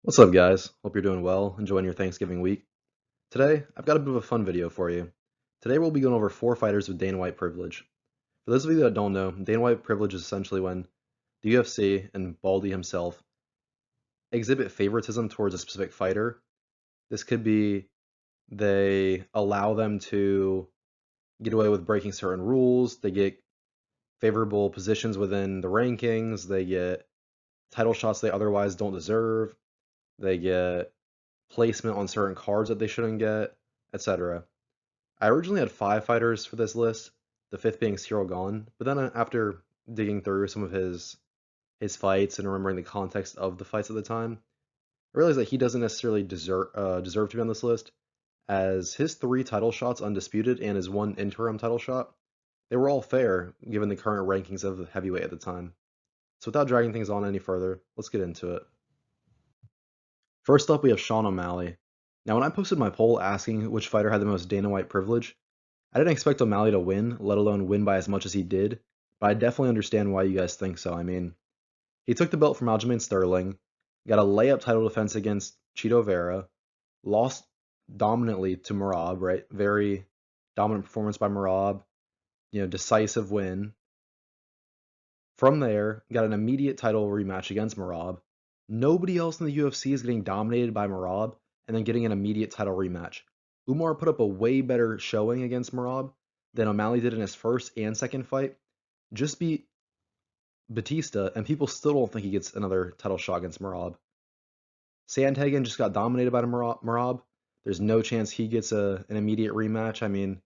What's up, guys? Hope you're doing well, enjoying your Thanksgiving week. Today, I've got a bit of a fun video for you. Today, we'll be going over 4 fighters with Dana White privilege. For those of you that don't know, Dana White privilege is essentially when the UFC and Baldy himself exhibit favoritism towards a specific fighter. This could be they allow them to get away with breaking certain rules, they get favorable positions within the rankings, they get title shots they otherwise don't deserve, they get placement on certain cards that they shouldn't get, etc. I originally had 5 fighters for this list, the fifth being Cyril Gahn, but then after digging through some of his fights and remembering the context of the fights at the time, I realized that he doesn't necessarily deserve to be on this list, as his 3 title shots undisputed and his 1 interim title shot, they were all fair given the current rankings of the heavyweight at the time. So without dragging things on any further, let's get into it. First up, we have Sean O'Malley. Now, when I posted my poll asking which fighter had the most Dana White privilege, I didn't expect O'Malley to win, let alone win by as much as he did, but I definitely understand why you guys think so. I mean, he took the belt from Aljamain Sterling, got a layup title defense against Chito Vera, lost dominantly to Merab, right? Very dominant performance by Merab, decisive win. From there, got an immediate title rematch against Merab. Nobody else in the UFC is getting dominated by Merab and then getting an immediate title rematch. Umar put up a way better showing against Merab than O'Malley did in his first and second fight. Just beat Batista, and people still don't think he gets another title shot against Merab. Sandhagen just got dominated by Merab. There's no chance he gets an immediate rematch. I mean,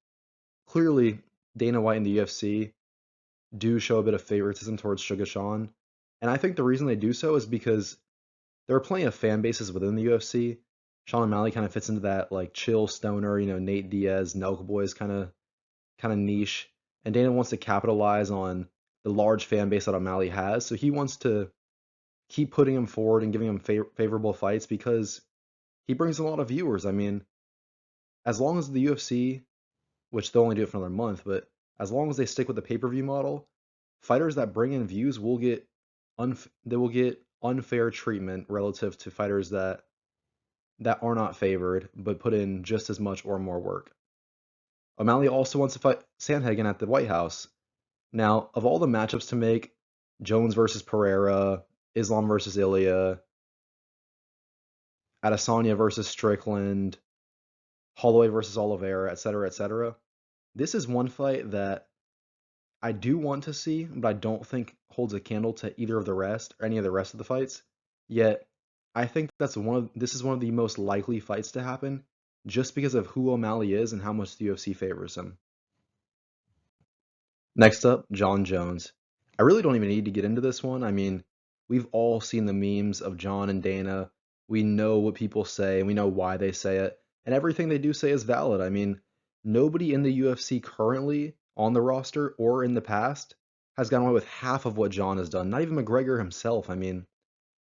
clearly Dana White and the UFC do show a bit of favoritism towards Sugar Sean. And I think the reason they do so is because there are plenty of fan bases within the UFC. Sean O'Malley kind of fits into that like chill stoner, Nate Diaz, Nelk Boys kind of niche. And Dana wants to capitalize on the large fan base that O'Malley has. So he wants to keep putting him forward and giving him favorable fights because he brings a lot of viewers. I mean, as long as the UFC, which they'll only do it for another month, but as long as they stick with the pay-per-view model, fighters that bring in views will get they will get unfair treatment relative to fighters that are not favored but put in just as much or more work. O'Malley also wants to fight Sandhagen at the White House. Now, of all the matchups to make, Jones versus Pereira, Islam versus Ilya, Adesanya versus Strickland, Holloway versus Oliveira, etc., this is one fight that I do want to see, but I don't think holds a candle to either of the rest or any of the rest of the fights. Yet, I think this is one of the most likely fights to happen just because of who O'Malley is and how much the UFC favors him. Next up, Jonjones. I really don't even need to get into this one. I mean, we've all seen the memes of John and Dana. We know what people say and we know why they say it. And everything they do say is valid. I mean, nobody in the UFC currently on the roster or in the past has gone away with half of what John has done. Not even McGregor himself. I mean,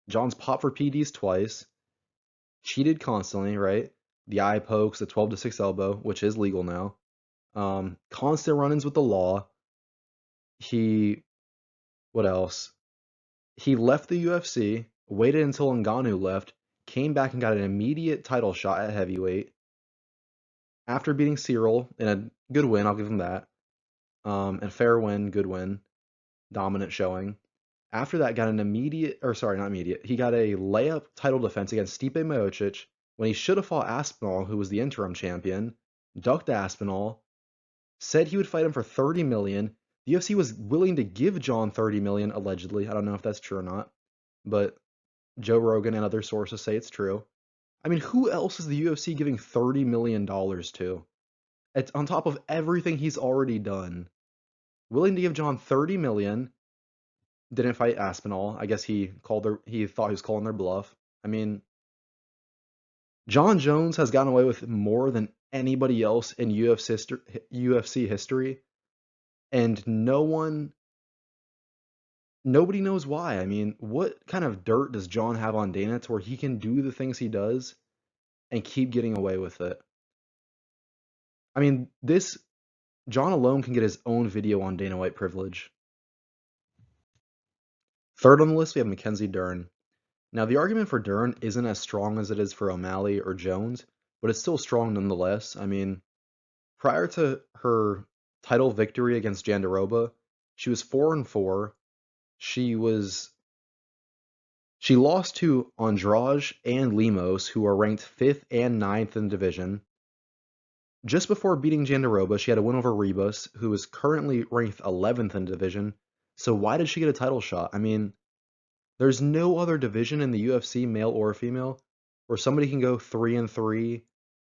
John's popped for PDs twice, cheated constantly, right? The eye pokes, the 12-6 elbow, which is legal now. Constant run-ins with the law. He What else? He left the UFC, waited until Ngannou left, came back and got an immediate title shot at heavyweight after beating Cyril in a good win. I'll give him that. And fair win, good win, dominant showing. After that, got an immediate, or sorry, not immediate. He got a layup title defense against Stipe Miocic when he should have fought Aspinall, who was the interim champion. Ducked Aspinall, said he would fight him for 30 million. The UFC was willing to give John 30 million allegedly. I don't know if that's true or not, but Joe Rogan and other sources say it's true. I mean, who else is the UFC giving $30 million to? It's on top of everything he's already done. Willing to give John 30 million, didn't fight Aspinall. I guess he thought he was calling their bluff. I mean, Jon Jones has gotten away with more than anybody else in UFC history, and nobody knows why. I mean, what kind of dirt does John have on Dana to where he can do the things he does and keep getting away with it? I mean, this John alone can get his own video on Dana White privilege. Third on the list, we have Mackenzie Dern. Now, the argument for Dern isn't as strong as it is for O'Malley or Jones, but it's still strong nonetheless. I mean, prior to her title victory against Jandiroba, she was 4-4. She was she lost to Andrade and Lemos, who are ranked 5th and 9th in the division. Just before beating Jandiroba, she had a win over Rebus, who is currently ranked 11th in the division. So why did she get a title shot? I mean, there's no other division in the UFC, male or female, where somebody can go 3-3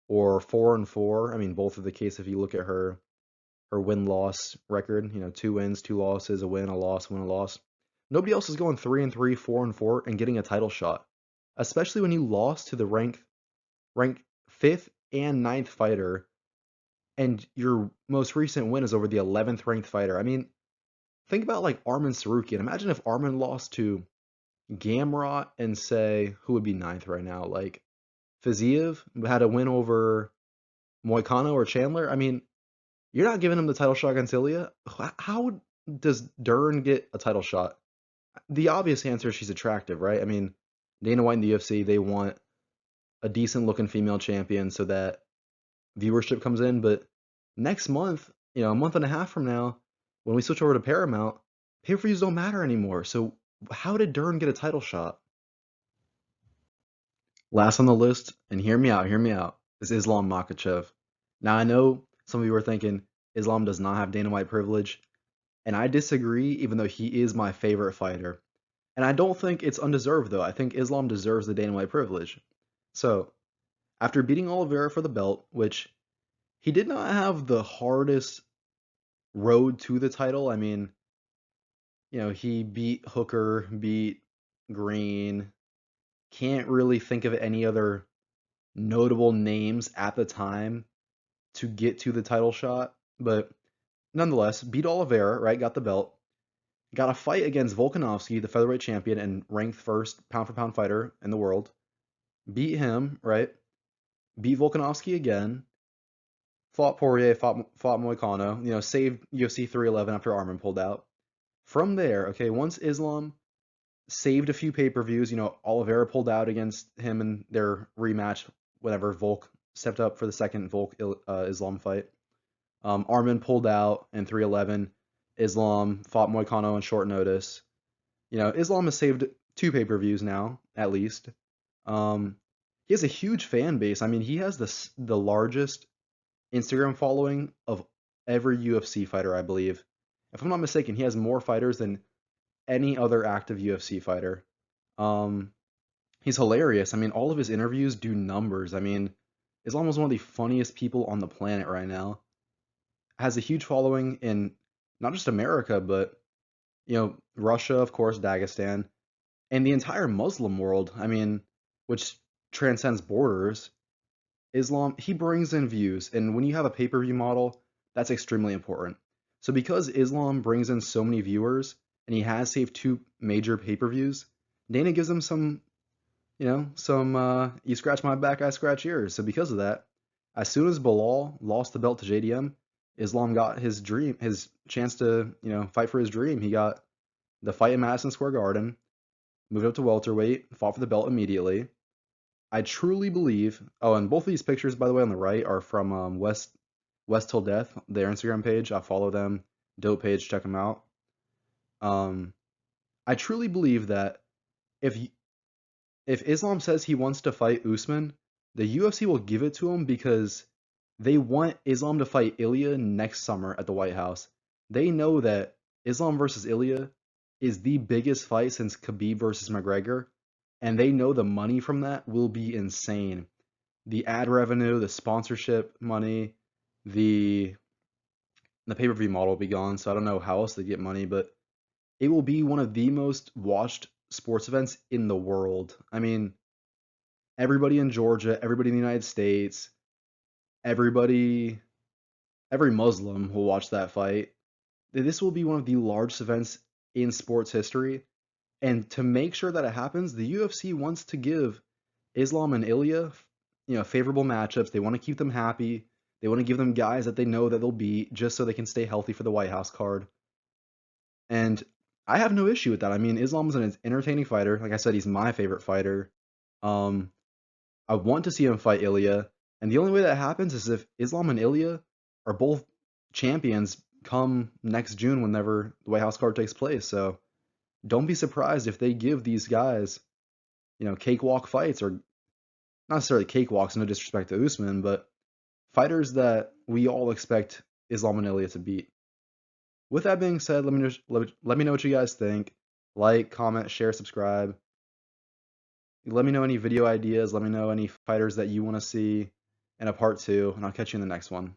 or 4-4. I mean, both are the case if you look at her win-loss record. 2 wins, 2 losses, a win, a loss, win, a loss. Nobody else is going 3-3, 4-4, and getting a title shot, especially when you lost to the ranked fifth and ninth fighter, and your most recent win is over the 11th ranked fighter. I mean, think about like Arman Sarukian. Imagine if Arman lost to Gamrot and say who would be ninth right now, like Fiziev had a win over Moicano or Chandler. I mean, you're not giving him the title shot against Ilya. How does Dern get a title shot? The obvious answer is she's attractive, right? I mean, Dana White and the UFC, they want a decent looking female champion so that viewership comes in. But next month, a month and a half from now, when we switch over to Paramount, pay-per-views don't matter anymore. So how did Dern get a title shot? Last on the list, and hear me out, is Islammakhachev. Now I know some of you are thinking Islam does not have Dana White privilege, and I disagree, even though he is my favorite fighter. And I don't think it's undeserved, though. I think Islam deserves the Dana White privilege. So, after beating Oliveira for the belt, which he did not have the hardest road to the title. I mean, he beat Hooker, beat Green. Can't really think of any other notable names at the time to get to the title shot. But nonetheless, beat Oliveira, right? Got the belt. Got a fight against Volkanovski, the featherweight champion and ranked first pound for pound fighter in the world. Beat him, right? Beat Volkanovski again. Fought Poirier, fought Moicano. Saved UFC 311 after Arman pulled out. From there, okay, once Islam saved a few pay-per-views, Oliveira pulled out against him in their rematch, whatever, Volk stepped up for the second Volk Islam fight. Arman pulled out in 311. Islam fought Moicano on short notice. Islam has saved 2 pay-per-views now, at least. He has a huge fan base. I mean, he has the largest Instagram following of every UFC fighter, I believe. If I'm not mistaken, he has more fighters than any other active UFC fighter. Um, he's hilarious. I mean, all of his interviews do numbers. I mean, Islam is one of the funniest people on the planet right now. Has a huge following in not just America, but Russia, of course, Dagestan, and the entire Muslim world. I mean, which transcends borders. Islam, he brings in views, and when you have a pay-per-view model, that's extremely important. So because Islam brings in so many viewers, and he has saved 2 major pay-per-views, Dana gives him some, you scratch my back, I scratch yours. So because of that, as soon as Bilal lost the belt to JDM, Islam got his dream, his chance to, fight for his dream. He got the fight in Madison Square Garden, moved up to welterweight, fought for the belt immediately. I truly believe. Oh, and both of these pictures, by the way, on the right are from West Till Death, their Instagram page. I follow them. Dope page. Check them out. I truly believe that if if Islam says he wants to fight Usman, the UFC will give it to him because they want Islam to fight Ilya next summer at the White House. They know that Islam versus Ilya is the biggest fight since Khabib versus McGregor, and they know the money from that will be insane. The ad revenue, the sponsorship money, the pay-per-view model will be gone, so I don't know how else they get money, but it will be one of the most watched sports events in the world. I mean, everybody in Georgia, everybody in the United States, everybody, every Muslim will watch that fight. This will be one of the largest events in sports history. And to make sure that it happens, the UFC wants to give Islam and Ilya, favorable matchups. They want to keep them happy. They want to give them guys that they know that they'll beat just so they can stay healthy for the White House card. And I have no issue with that. I mean, Islam's an entertaining fighter. Like I said, he's my favorite fighter. Um, I want to see him fight Ilya, and the only way that happens is if Islam and Ilya are both champions come next June, whenever the White House card takes place. So don't be surprised if they give these guys, cakewalk fights, or not necessarily cakewalks, no disrespect to Usman, but fighters that we all expect Islam and Ilya to beat. With that being said, let me know what you guys think. Like, comment, share, subscribe. Let me know any video ideas. Let me know any fighters that you want to see in a part 2, and I'll catch you in the next one.